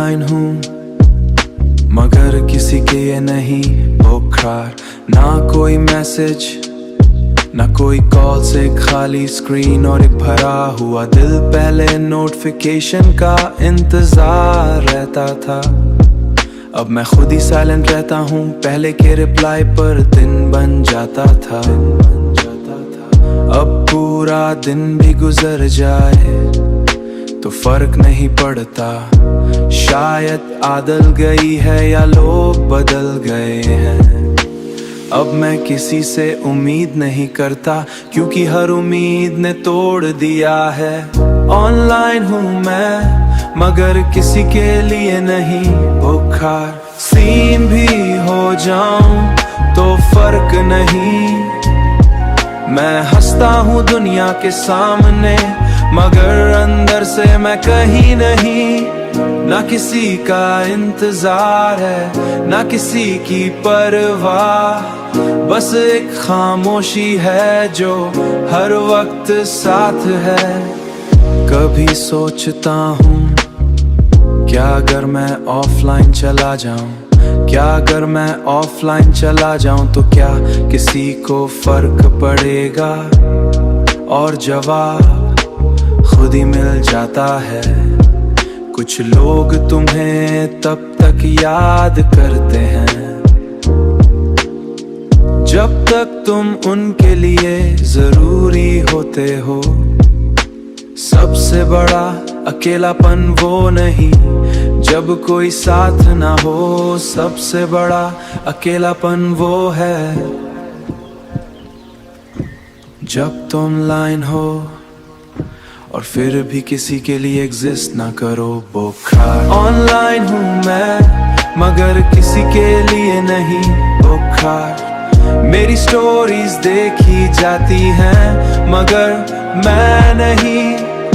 Online हूँ मगर किसी के ये नहीं बुखार। ना कोई मैसेज ना कोई कॉल से खाली स्क्रीन और एक भरा हुआ दिल। पहले नोटिफिकेशन का इंतजार रहता था, अब मैं खुद ही साइलेंट रहता हूँ। पहले के रिप्लाई पर दिन बन जाता था, अब पूरा दिन भी गुजर जाए तो फर्क नहीं पड़ता। शायद आदत गई है या लोग बदल गए हैं। अब मैं किसी से उम्मीद नहीं करता क्योंकि हर उम्मीद ने तोड़ दिया है। ऑनलाइन हूँ मैं मगर किसी के लिए नहीं बुखार। सीन भी हो जाऊं तो फर्क नहीं, मैं हंसता हूँ दुनिया के सामने मगर अंदर से मैं कहीं नहीं। ना किसी का इंतजार है ना किसी की परवाह, बस एक खामोशी है जो हर वक्त साथ है। कभी सोचता हूँ क्या अगर मैं ऑफलाइन चला जाऊं, क्या अगर मैं ऑफलाइन चला जाऊं तो क्या किसी को फर्क पड़ेगा। और जवाब खुद ही मिल जाता है। कुछ लोग तुम्हें तब तक याद करते हैं जब तक तुम उनके लिए जरूरी होते हो। सबसे बड़ा अकेलापन वो नहीं जब कोई साथ ना हो, सबसे बड़ा अकेलापन वो है जब तुम लाइन हो और फिर भी किसी के लिए एग्जिस्ट ना करो। बुखार ऑनलाइन हूँ मैं मगर किसी के लिए नहीं बुखार। मेरी स्टोरीज देखी जाती हैं मगर मैं नहीं।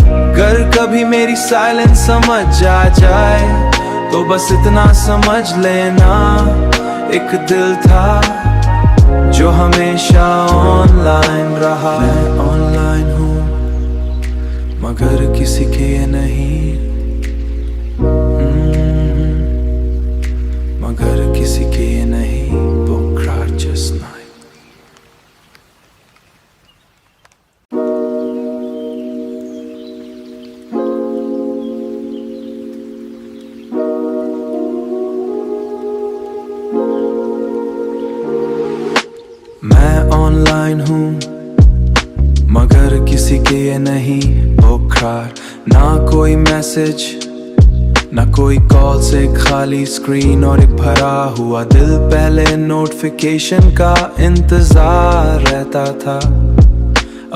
अगर कभी मेरी साइलेंस समझ आ जाए तो बस इतना समझ लेना, एक दिल था जो हमेशा ऑनलाइन रहा। मैं ऑनलाइन हूँ मगर किसी के ये नहीं, मगर किसी के ये नहीं बुखार just night। मैं ऑनलाइन हूँ मगर किसी के ये नहीं बुखार। ना कोई मैसेज ना कोई कॉल से खाली स्क्रीन और एक भरा हुआ दिल। पहले नोटिफिकेशन का इंतजार रहता था,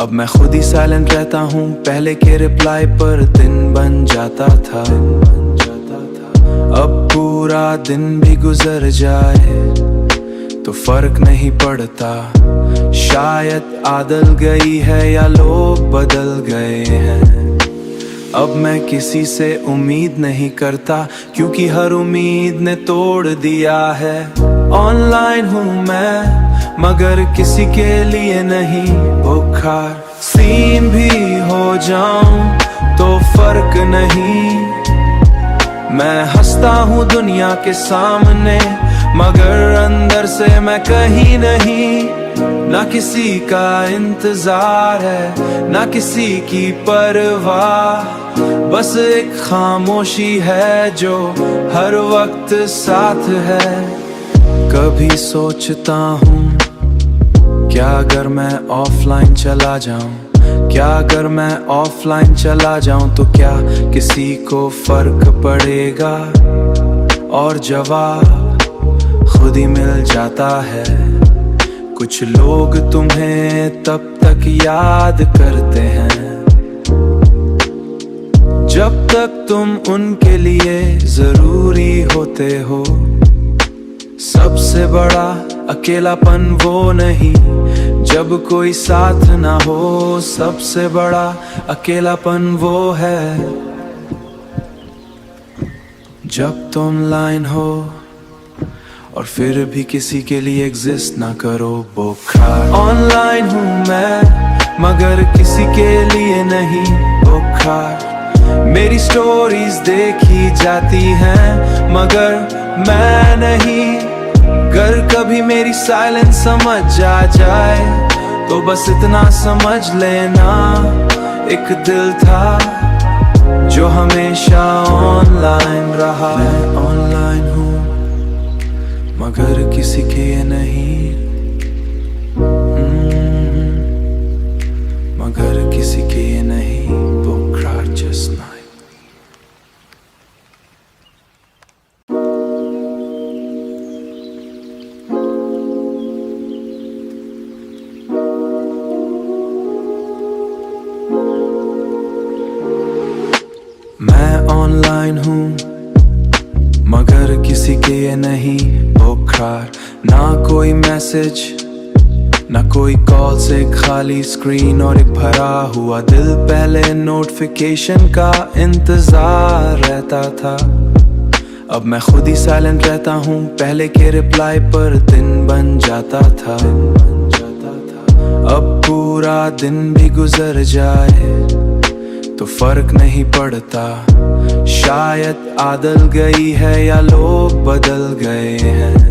अब मैं खुद ही साइलेंट रहता हूँ। पहले के रिप्लाई पर दिन बन जाता था, अब पूरा दिन भी गुजर जाए तो फर्क नहीं पड़ता। शायद आदत गई है या लोग बदल गए हैं। अब मैं किसी से उम्मीद नहीं करता क्योंकि हर उम्मीद ने तोड़ दिया है। ऑनलाइन हूँ मैं मगर किसी के लिए नहीं बुखार। सीन भी हो जाऊं तो फर्क नहीं, मैं हंसता हूँ दुनिया के सामने मगर अंदर से मैं कहीं नहीं। ना किसी का इंतजार है ना किसी की परवाह, बस एक खामोशी है जो हर वक्त साथ है। कभी सोचता हूँ क्या अगर मैं ऑफलाइन चला जाऊं, क्या अगर मैं ऑफलाइन चला जाऊं तो क्या किसी को फर्क पड़ेगा। और जवाब खुद ही मिल जाता है। कुछ लोग तुम्हें तब तक याद करते हैं जब तक तुम उनके लिए जरूरी होते हो। सबसे बड़ा अकेलापन वो नहीं जब कोई साथ ना हो, सबसे बड़ा अकेलापन वो है जब तुम लाइन हो और फिर भी किसी के लिए एग्जिस्ट ना करो। बुखार ऑनलाइन हूँ मैं मगर किसी के लिए नहीं बुखार। मेरी स्टोरीज देखी जाती हैं मगर मैं नहीं। अगर कभी मेरी साइलेंस समझ आ जाए तो बस इतना समझ लेना, एक दिल था जो हमेशा ऑनलाइन रहा। मैं ऑनलाइन हूँ मगर किसी के नहीं, मगर किसी के नहीं। Bullcrot just night. मैं ऑनलाइन हूँ मगर किसी के नहीं। बुखार ना कोई मैसेज ना कोई कॉल से खाली स्क्रीन और एक भरा हुआ दिल। पहले नोटिफिकेशन का इंतजार रहता था, अब मैं खुद ही साइलेंट रहता हूँ। पहले के रिप्लाई पर दिन बन जाता था, अब पूरा दिन भी गुजर जाए तो फर्क नहीं पड़ता। शायद आदत गई है या लोग बदल गए हैं।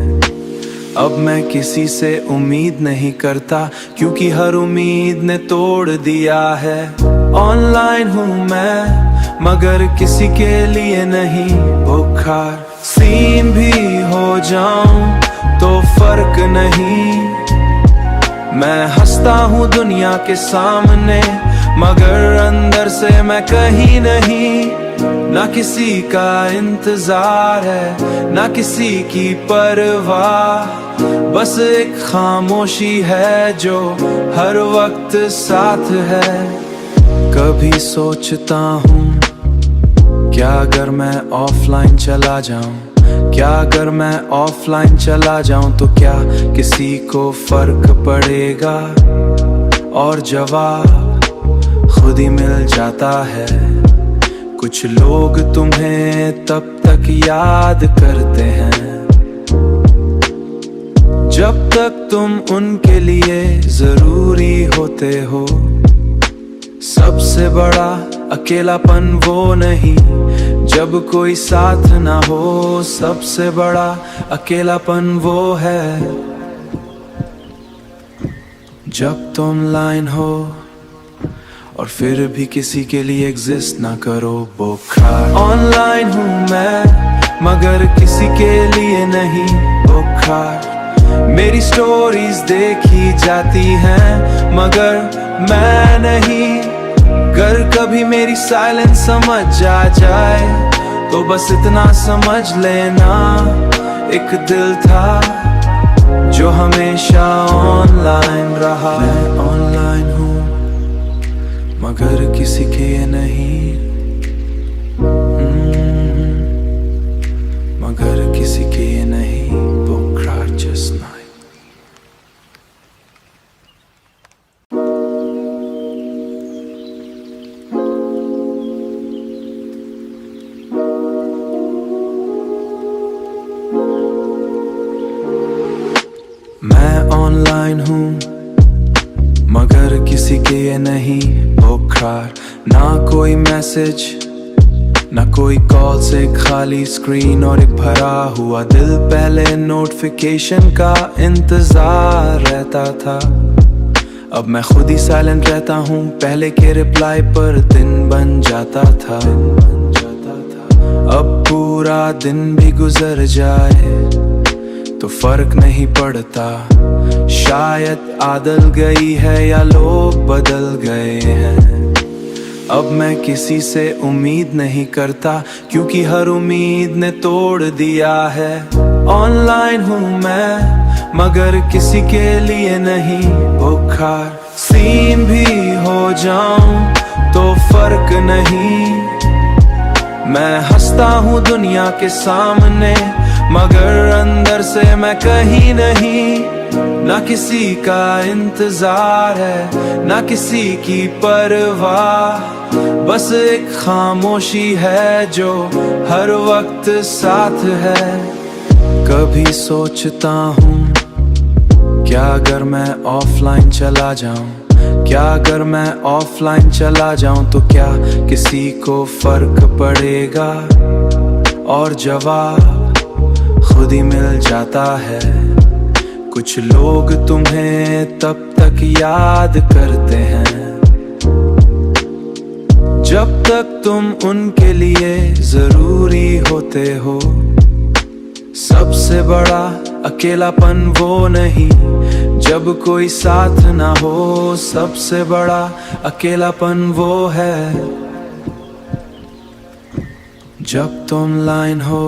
अब मैं किसी से उम्मीद नहीं करता क्योंकि हर उम्मीद ने तोड़ दिया है। ऑनलाइन हूँ मैं मगर किसी के लिए नहीं। बुखार सीन भी हो जाऊं तो फर्क नहीं। मैं हंसता हूँ दुनिया के सामने मगर अंदर से मैं कहीं नहीं। ना किसी का इंतजार है ना किसी की परवाह, बस एक खामोशी है जो हर वक्त साथ है। कभी सोचता हूँ क्या अगर मैं ऑफलाइन चला जाऊं, क्या अगर मैं ऑफलाइन चला जाऊं तो क्या किसी को फर्क पड़ेगा। और जवाब खुद ही मिल जाता है। कुछ लोग तुम्हें तब तक याद करते हैं जब तक तुम उनके लिए जरूरी होते हो। सबसे बड़ा अकेलापन वो नहीं जब कोई साथ ना हो, सबसे बड़ा अकेलापन वो है जब तुम लाइन हो और फिर भी किसी के लिए एग्जिस्ट ना करो। बुखार ऑनलाइन हूँ मैं मगर किसी के लिए नहीं। बुखार मेरी स्टोरीज देखी जाती हैं मगर मैं नहीं। अगर कभी मेरी साइलेंस समझ आ जाए तो बस इतना समझ लेना, एक दिल था जो हमेशा ऑनलाइन रहा। मैं ऑनलाइन हूँ मगर किसी के नहीं, मगर किसी के नहीं। Bullcrot just night. मैं ऑनलाइन हूँ मगर किसी के ये नहीं। बुखार ना कोई मैसेज ना कोई कॉल से खाली स्क्रीन और एक भरा हुआ दिल। पहले नोटिफिकेशन का इंतजार रहता था, अब मैं खुद ही साइलेंट रहता हूँ। पहले के रिप्लाई पर दिन बन जाता था, अब पूरा दिन भी गुजर जाए तो फर्क नहीं पड़ता। शायद आदत गई है या लोग बदल गए हैं। अब मैं किसी से उम्मीद नहीं करता क्योंकि हर उम्मीद ने तोड़ दिया है। ऑनलाइन हूँ मैं मगर किसी के लिए नहीं। बुखार सीन भी हो जाऊं तो फर्क नहीं। मैं हंसता हूँ दुनिया के सामने मगर अंदर से मैं कहीं नहीं। ना किसी का इंतजार है ना किसी की परवाह, बस एक खामोशी है जो हर वक्त साथ है। कभी सोचता हूँ क्या अगर मैं ऑफलाइन चला जाऊं, क्या अगर मैं ऑफलाइन चला जाऊं तो क्या किसी को फर्क पड़ेगा? और जवाब खुद ही मिल जाता है। कुछ लोग तुम्हें तब तक याद करते हैं जब तक तुम उनके लिए जरूरी होते हो। सबसे बड़ा अकेलापन वो नहीं जब कोई साथ ना हो, सबसे बड़ा अकेलापन वो है जब तुम लाइन हो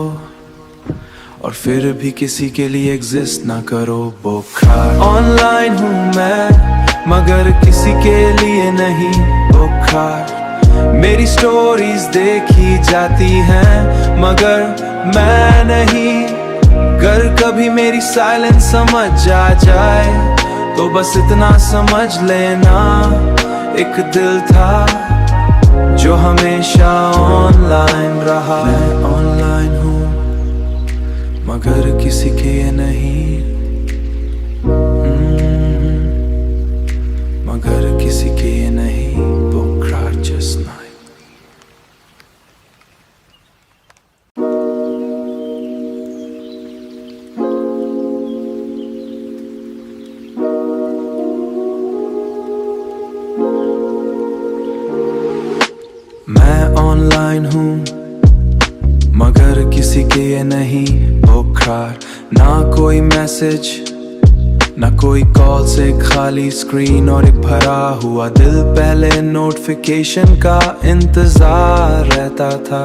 और फिर भी किसी के लिए एग्जिस्ट ना करो। बुखार ऑनलाइन हूँ मैं मगर किसी के लिए नहीं। बुखार मेरी स्टोरीज देखी जाती हैं मगर मैं नहीं। अगर कभी मेरी साइलेंस समझ आ जाए तो बस इतना समझ लेना, एक दिल था जो हमेशा ऑनलाइन रहा। मैं ऑनलाइन हूँ मगर किसी के नहीं, मगर किसी के नहीं। बुखार just night। मैं ऑनलाइन हूँ मगर किसी के ये नहीं। बुखार ना कोई मैसेज ना कोई कॉल से खाली स्क्रीन और एक भरा हुआ दिल। पहले नोटिफिकेशन का इंतजार रहता था,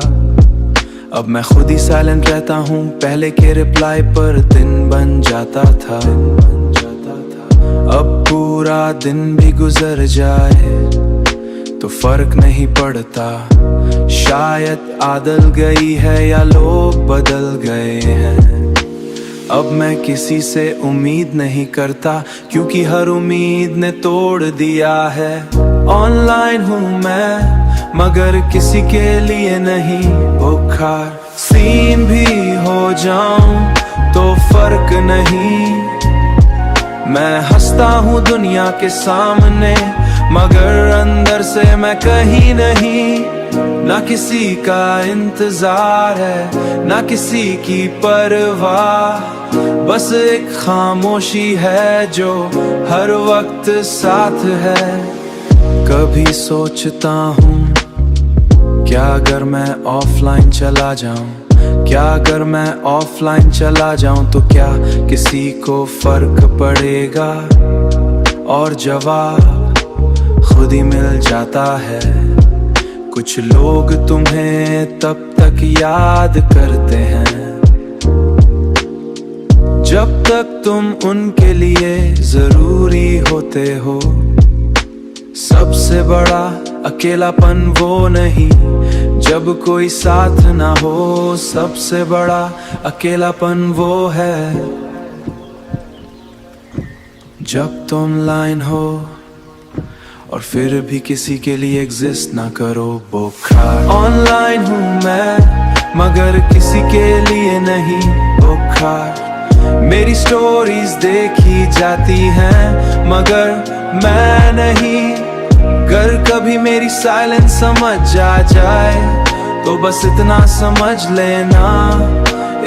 अब मैं खुद ही साइलेंट रहता हूँ। पहले के रिप्लाई पर दिन बन जाता था, अब पूरा दिन भी गुजर जाए तो फर्क नहीं पड़ता। शायद आदत गई है या लोग बदल गए हैं। अब मैं किसी से उम्मीद नहीं करता क्योंकि हर उम्मीद ने तोड़ दिया है। ऑनलाइन हूँ मैं मगर किसी के लिए नहीं। बुखार सीन भी हो जाऊं तो फर्क नहीं। मैं हंसता हूँ दुनिया के सामने मगर अंदर से मैं कहीं नहीं। ना किसी का इंतजार है ना किसी की परवाह, बस एक खामोशी है जो हर वक्त साथ है। कभी सोचता हूँ क्या अगर मैं ऑफलाइन चला जाऊं, क्या अगर मैं ऑफलाइन चला जाऊं तो क्या किसी को फर्क पड़ेगा? और जवाब खुद ही मिल जाता है। कुछ लोग तुम्हें तब तक याद करते हैं जब तक तुम उनके लिए जरूरी होते हो। सबसे बड़ा अकेलापन वो नहीं जब कोई साथ ना हो, सबसे बड़ा अकेलापन वो है जब तुम लाइन हो और फिर भी किसी के लिए एग्जिस्ट ना करो। बुखार ऑनलाइन हूँ मैं मगर किसी के लिए नहीं। बुखार मेरी स्टोरीज देखी जाती हैं मगर मैं नहीं। अगर कभी मेरी साइलेंस समझ आ जाए तो बस इतना समझ लेना,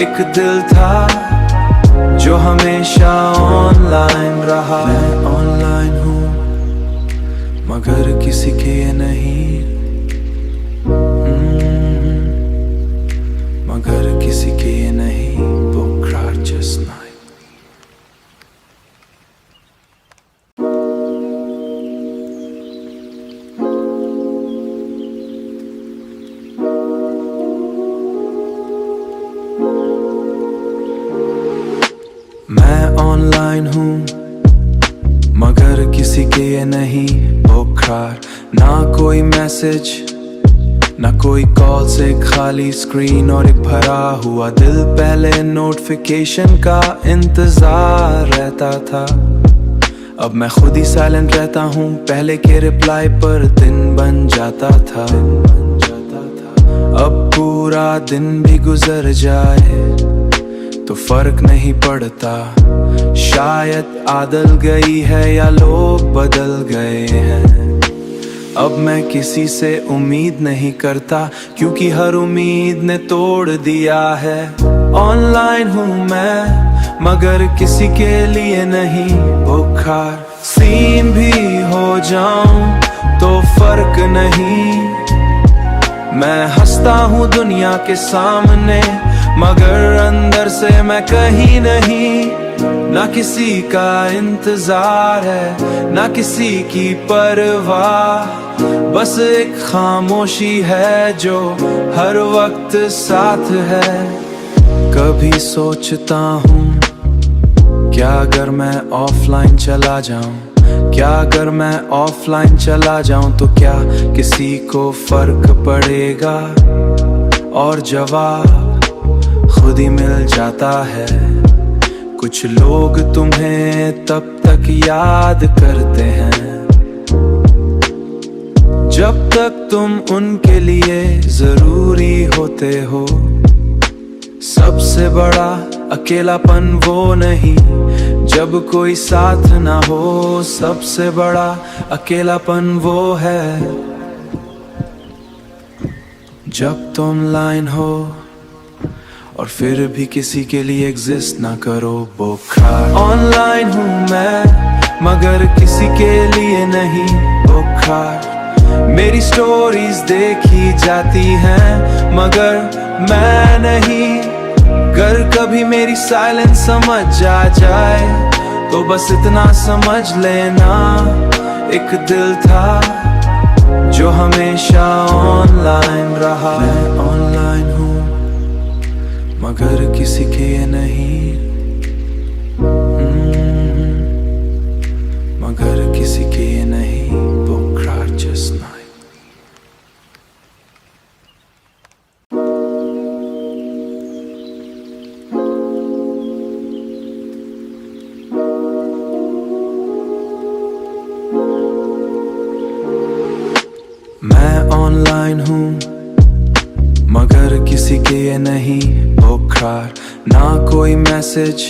एक दिल था जो हमेशा ऑनलाइन रहा। मैं ऑनलाइन हूँ मगर किसी के नहीं, मगर किसी के नहीं। बुखार just night। मैं ऑनलाइन हूँ मगर किसी के ये नहीं। बुखार ना कोई मैसेज ना कोई कॉल से खाली स्क्रीन और एक भरा हुआ दिल। पहले नोटिफिकेशन का इंतजार रहता था, अब मैं खुद ही साइलेंट रहता हूँ। पहले के रिप्लाई पर दिन बन जाता था, अब पूरा दिन भी गुजर जाए तो फर्क नहीं पड़ता। शायद आदल गई है या लोग बदल गए हैं। अब मैं किसी से उम्मीद नहीं करता, क्योंकि हर उम्मीद ने तोड़ दिया है। ऑनलाइन हूँ मैं मगर किसी के लिए नहीं। बुखार सीन भी हो जाऊं तो फर्क नहीं। मैं हंसता हूँ दुनिया के सामने मगर अंदर से मैं कहीं नहीं। ना किसी का इंतजार है ना किसी की परवाह, बस एक खामोशी है जो हर वक्त साथ है। कभी सोचता हूँ क्या अगर मैं ऑफलाइन चला जाऊं, क्या अगर मैं ऑफलाइन चला जाऊं तो क्या किसी को फर्क पड़ेगा। और जवाब खुद ही मिल जाता है। कुछ लोग तुम्हें तब तक याद करते हैं जब तक तुम उनके लिए जरूरी होते हो। सबसे बड़ा अकेलापन वो नहीं जब कोई साथ ना हो, सबसे बड़ा अकेलापन वो है जब तुम लाइन हो और फिर भी किसी के लिए एग्जिस्ट ना करो। बुखार ऑनलाइन हूँ मैं मगर किसी के लिए नहीं। बुखार मेरी स्टोरीज देखी जाती हैं मगर मैं नहीं। अगर कभी मेरी साइलेंस समझ आ जाए तो बस इतना समझ लेना, एक दिल था जो हमेशा ऑनलाइन रहा। मैं ऑनलाइन हूँ मगर किसी के नहीं। मगर किसी के नहीं। बुखार जस्ट नाइट। मैं ऑनलाइन हूँ मगर किसी के ये नहीं। बुखार ना कोई मैसेज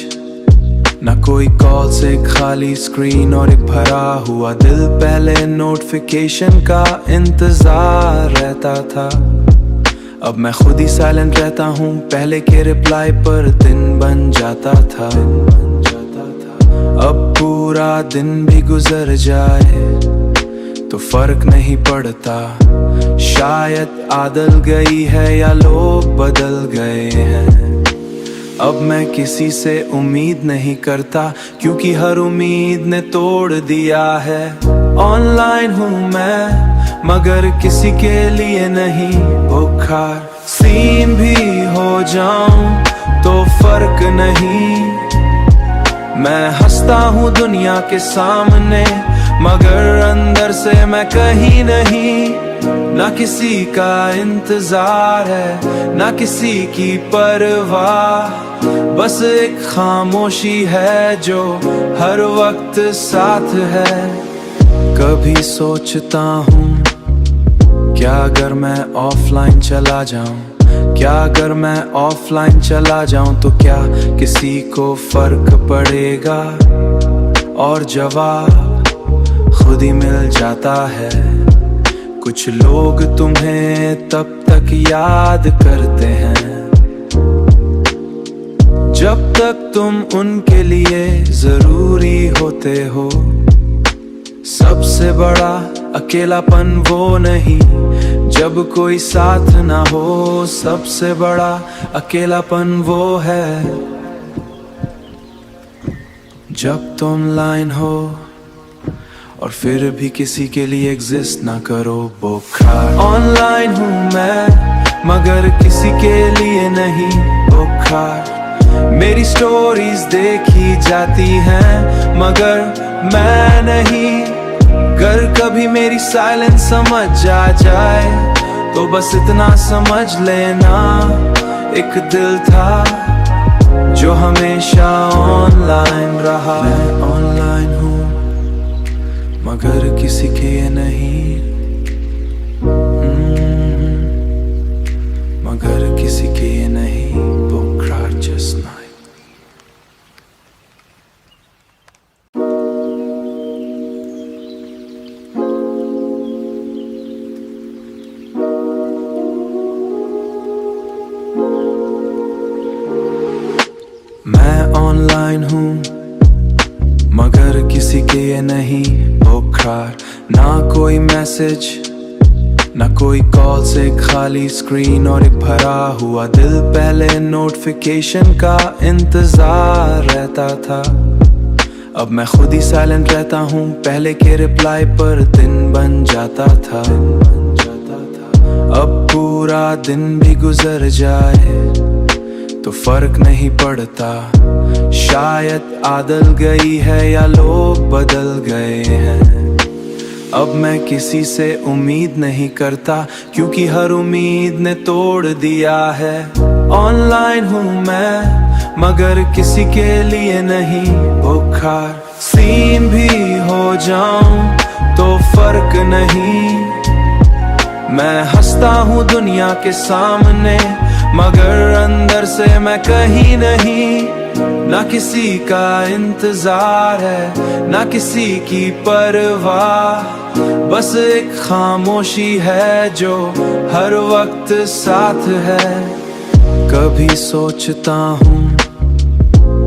ना कोई कॉल से खाली स्क्रीन और एक भरा हुआ दिल। पहले नोटिफिकेशन का इंतजार रहता था, अब मैं खुद ही साइलेंट रहता हूँ। पहले के रिप्लाई पर दिन बन जाता था। अब पूरा दिन भी गुजर जाए तो फर्क नहीं पड़ता। शायद आदल गई है या लोग बदल गए हैं। अब मैं किसी से उम्मीद नहीं करता, क्योंकि हर उम्मीद ने तोड़ दिया है। ऑनलाइन हूँ मैं मगर किसी के लिए नहीं। बुखार सीन भी हो जाऊं तो फर्क नहीं। मैं हंसता हूँ दुनिया के सामने मगर अंदर से मैं कहीं नहीं। ना किसी का इंतजार है ना किसी की परवाह, बस एक खामोशी है जो हर वक्त साथ है। कभी सोचता हूँ क्या अगर मैं ऑफलाइन चला जाऊं, क्या अगर मैं ऑफलाइन चला जाऊं तो क्या किसी को फर्क पड़ेगा। और जवाब खुद ही मिल जाता है। कुछ लोग तुम्हें तब तक याद करते हैं जब तक तुम उनके लिए जरूरी होते हो। सबसे बड़ा अकेलापन वो नहीं जब कोई साथ ना हो, सबसे बड़ा अकेलापन वो है जब तुम लाइन हो और फिर भी किसी के लिए एग्जिस्ट ना करो। बुखार ऑनलाइन हूँ मैं मगर किसी के लिए नहीं। बुखार मेरी स्टोरीज देखी जाती हैं मगर मैं नहीं। अगर कभी मेरी साइलेंस समझ आ जाए तो बस इतना समझ लेना, एक दिल था जो हमेशा ऑनलाइन रहा। मैं ऑनलाइन हूँ मगर किसी के नहीं। मगर किसी के नहीं। बुखार जस्ट नाइट। मैं ऑनलाइन हूँ मगर किसी के ये नहीं बुखार, ना कोई मैसेज ना कोई कॉल से खाली स्क्रीन और एक भरा हुआ दिल। पहले नोटिफिकेशन का इंतजार रहता था, अब मैं खुद ही साइलेंट रहता हूँ। पहले के रिप्लाई पर दिन बन जाता था, अब पूरा दिन भी गुजर जाए तो फर्क नहीं पड़ता। शायद आदत गई है या लोग बदल गए हैं। अब मैं किसी से उम्मीद नहीं करता, क्योंकि हर उम्मीद ने तोड़ दिया है। ऑनलाइन हूँ मैं मगर किसी के लिए नहीं बुखार। सीन भी हो जाऊं तो फर्क नहीं, मैं हंसता हूँ दुनिया के सामने मगर अंदर से मैं कहीं नहीं। ना किसी का इंतजार है ना किसी की परवाह, बस एक खामोशी है जो हर वक्त साथ है। कभी सोचता हूँ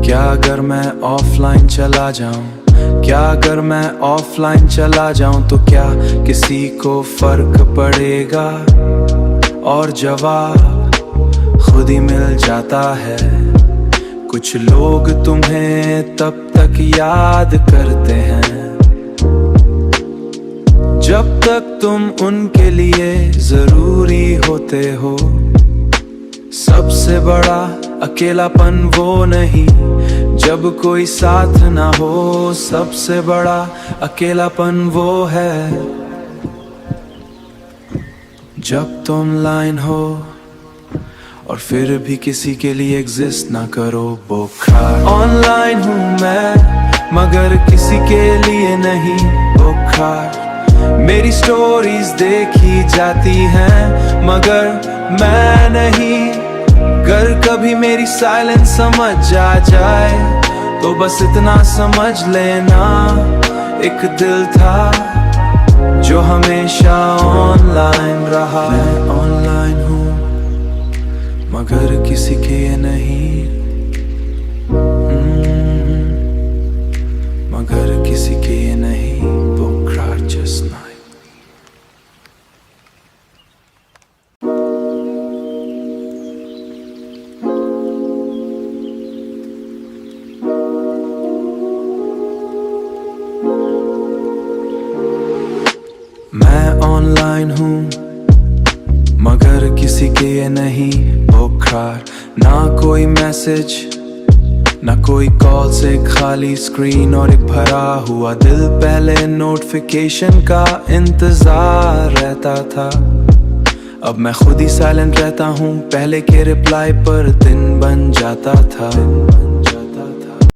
क्या अगर मैं ऑफलाइन चला जाऊं, क्या अगर मैं ऑफलाइन चला जाऊं तो क्या किसी को फर्क पड़ेगा। और जवाब खुद ही मिल जाता है। कुछ लोग तुम्हें तब तक याद करते हैं जब तक तुम उनके लिए जरूरी होते हो। सबसे बड़ा अकेलापन वो नहीं जब कोई साथ ना हो, सबसे बड़ा अकेलापन वो है जब तुम ऑनलाइन हो और फिर भी किसी के लिए एग्जिस्ट ना करो। बुखार ऑनलाइन हूँ मैं मगर किसी के लिए नहीं बुखार। मेरी स्टोरीज देखी जाती हैं मगर मैं नहीं। अगर कभी मेरी साइलेंस समझ आ जाए तो बस इतना समझ लेना, एक दिल था जो हमेशा ऑनलाइन रहा। मैं ऑनलाइन हूँ मगर किसी के ये नहीं, मगर किसी के ये नहीं। बुखार जस्ट नाइट। मैं ऑनलाइन हूँ मगर किसी के ये नहीं बुखार, ना कोई मैसेज ना कोई कॉल से खाली स्क्रीन और एक भरा हुआ दिल। पहले नोटिफिकेशन का इंतजार रहता था, अब मैं खुद ही साइलेंट रहता हूँ। पहले के रिप्लाई पर दिन बन जाता था।